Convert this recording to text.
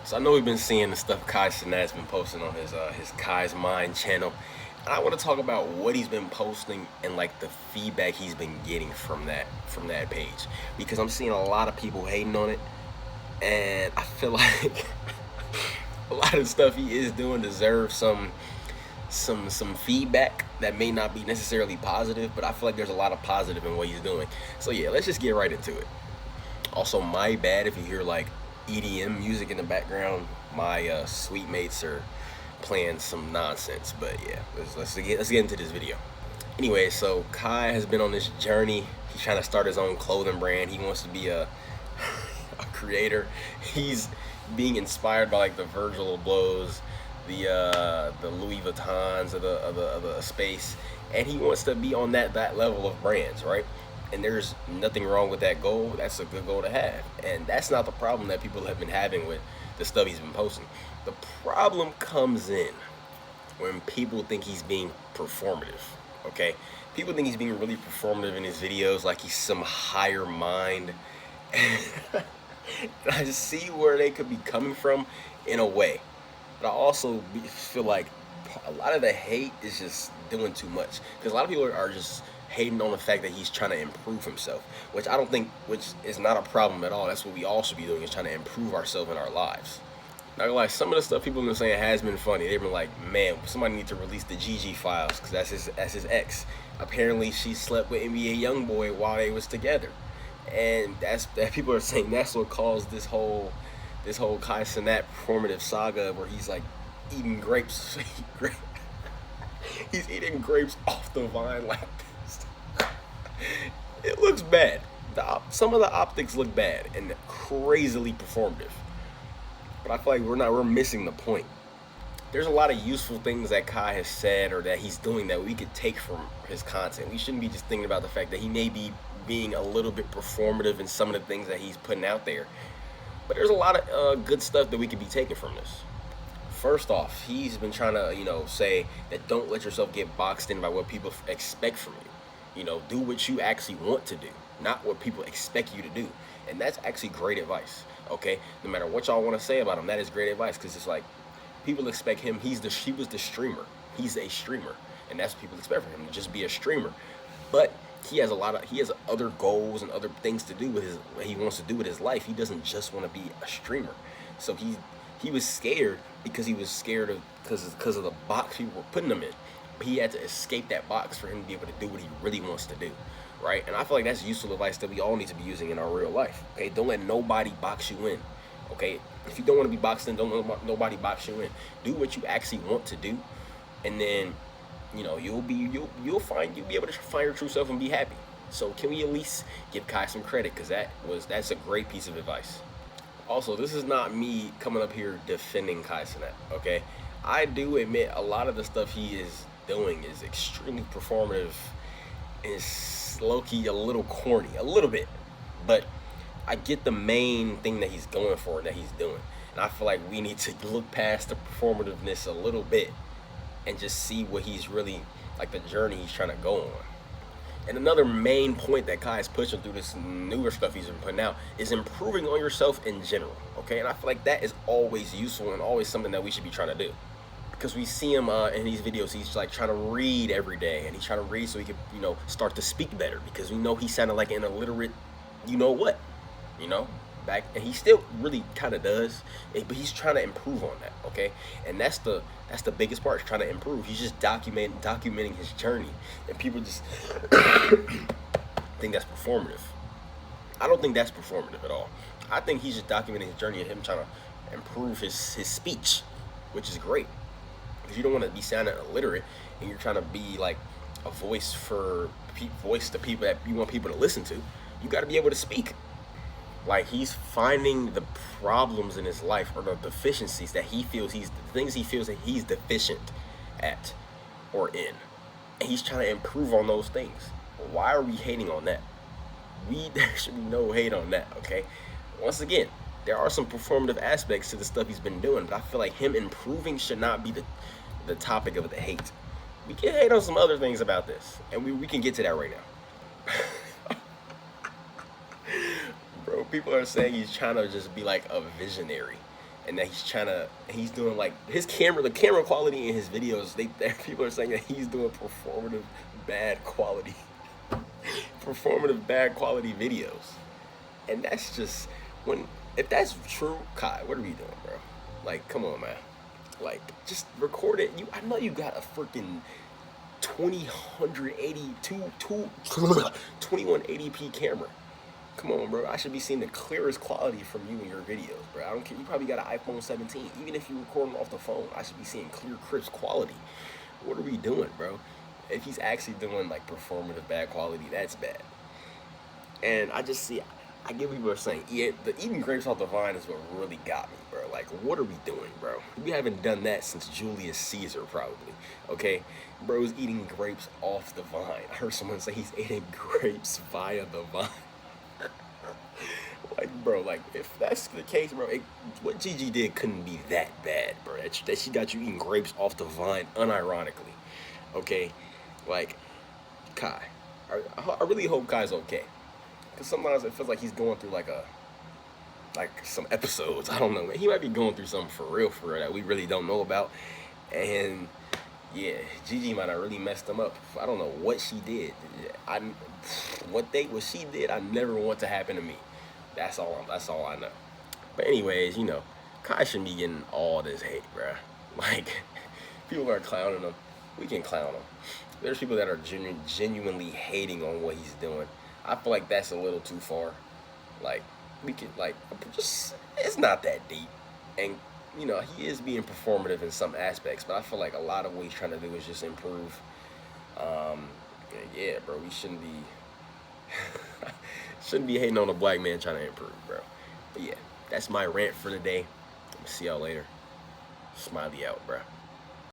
So I know we've been seeing the stuff Kai Cenat's been posting on his Kai's Mind channel. And I want to talk about what he's been posting and like the feedback he's been getting from that page, because I'm seeing a lot of people hating on it, and I feel like a lot of stuff he is doing deserves some feedback that may not be necessarily positive, but I feel like there's a lot of positive in what he's doing. So yeah, let's just get right into it. Also, my bad if you hear like EDM music in the background. My sweet mates are playing some nonsense, but yeah, let's get into this video. Anyway, so Kai has been on this journey. He's trying to start his own clothing brand. He wants to be a creator. He's being inspired by like the Virgil Ablohs, the Louis Vuittons of the space, and he wants to be on that level of brands, right? And there's nothing wrong with that goal. That's a good goal to have, and that's not the problem that people have been having with the stuff he's been posting. The problem comes in when people think he's being performative. Okay, people think he's being really performative in his videos, like he's some higher mind. I just see where they could be coming from in a way, but I also feel like a lot of the hate is just doing too much, because a lot of people are just hating on the fact that he's trying to improve himself, which I don't think, which is not a problem at all. That's what we all should be doing, is trying to improve ourselves in our lives. Not gonna lie, some of the stuff people have been saying has been funny. They've been like, man, somebody need to release the Gigi files, because that's his ex. Apparently she slept with NBA YoungBoy while they was together, and that people are saying that's what caused this whole Kai Cenat performative saga, where he's like eating grapes. He's eating grapes off the vine like this. It looks bad. Some of the optics look bad and crazily performative, but I feel like we're missing the point. There's a lot of useful things that Kai has said or that he's doing that we could take from his content. We shouldn't be just thinking about the fact that he may be being a little bit performative in some of the things that he's putting out there. But there's a lot of good stuff that we could be taking from this. First off, he's been trying to, say that don't let yourself get boxed in by what people expect from you. Do what you actually want to do, not what people expect you to do. And that's actually great advice, okay? No matter what y'all want to say about him, that is great advice, because it's like people expect him. He was the streamer. He's a streamer, and that's what people expect from him, to just be a streamer. But he has other goals and other things to do with what he wants to do with his life. He doesn't just want to be a streamer. So he was scared because of the box people were putting him in. But he had to escape that box for him to be able to do what he really wants to do, right? And I feel like that's useful advice that we all need to be using in our real life. Okay, don't let nobody box you in. Okay, if you don't want to be boxed in, don't let nobody box you in. Do what you actually want to do, and then you'll be able to find your true self and be happy. So can we at least give Kai some credit, because that's a great piece of advice. Also, this is not me coming up here defending Kai Cenat, okay? I do admit a lot of the stuff he is doing is extremely performative and is low-key a little corny, a little bit. But I get the main thing that he's going for, that he's doing. And I feel like we need to look past the performativeness a little bit and just see what he's really, like, the journey he's trying to go on. And another main point that Kai is pushing through this newer stuff he's been putting out is improving on yourself in general, okay? And I feel like that is always useful and always something that we should be trying to do. Because we see him in these videos, he's like trying to read every day, and he's trying to read so he can, start to speak better, because we know he sounded like an illiterate, back, and he still really kind of does, but he's trying to improve on that, okay? And that's the biggest part, is trying to improve. He's just documenting his journey, and people just think that's performative. I don't think that's performative at all. I think he's just documenting his journey and him trying to improve his speech, which is great, because you don't want to be sounding illiterate and you're trying to be like a voice to people that you want people to listen to. You got to be able to speak. Like, he's finding the problems in his life, or the deficiencies that the things he feels that he's deficient at or in, and he's trying to improve on those things. Why are we hating on that? There should be no hate on that, okay? Once again, there are some performative aspects to the stuff he's been doing, but I feel like him improving should not be the topic of the hate. We can hate on some other things about this, and we can get to that right now. Bro, people are saying he's trying to just be like a visionary, and that he's doing like the camera quality in his videos. People are saying that he's doing bad quality, performative bad quality videos, and that's just if that's true, Kai, what are we doing, bro? Like, come on, man. Like, just record it. I know you got a freaking 2180p camera. Come on, bro. I should be seeing the clearest quality from you in your videos, bro. I don't care. You probably got an iPhone 17. Even if you're recording off the phone, I should be seeing clear, crisp quality. What are we doing, bro? If he's actually doing like performative bad quality, that's bad. And I get people are saying, yeah, the eating grapes off the vine is what really got me, bro. Like, what are we doing, bro? We haven't done that since Julius Caesar, probably. Okay? Bro's eating grapes off the vine. I heard someone say he's eating grapes via the vine. Like, bro, like, if that's the case, bro, what Gigi did couldn't be that bad, bro. That she got you eating grapes off the vine unironically. Okay? Like, Kai. I really hope Kai's okay. Because sometimes it feels like he's going through like some episodes. I don't know, man. He might be going through something for real that we really don't know about. And yeah, Gigi might have really messed him up. I don't know what she did. What she did, I never want to happen to me. That's all I know. But anyways, Kai shouldn't be getting all this hate, bruh. Like, people are clowning him. We can clown him. There's people that are genuinely hating on what he's doing. I feel like that's a little too far. Like, we could, like, it's not that deep. And, he is being performative in some aspects, but I feel like a lot of what he's trying to do is just improve. Yeah, bro, we shouldn't be hating on a black man trying to improve, bro. But yeah, that's my rant for the day. See y'all later. Smiley out, bro.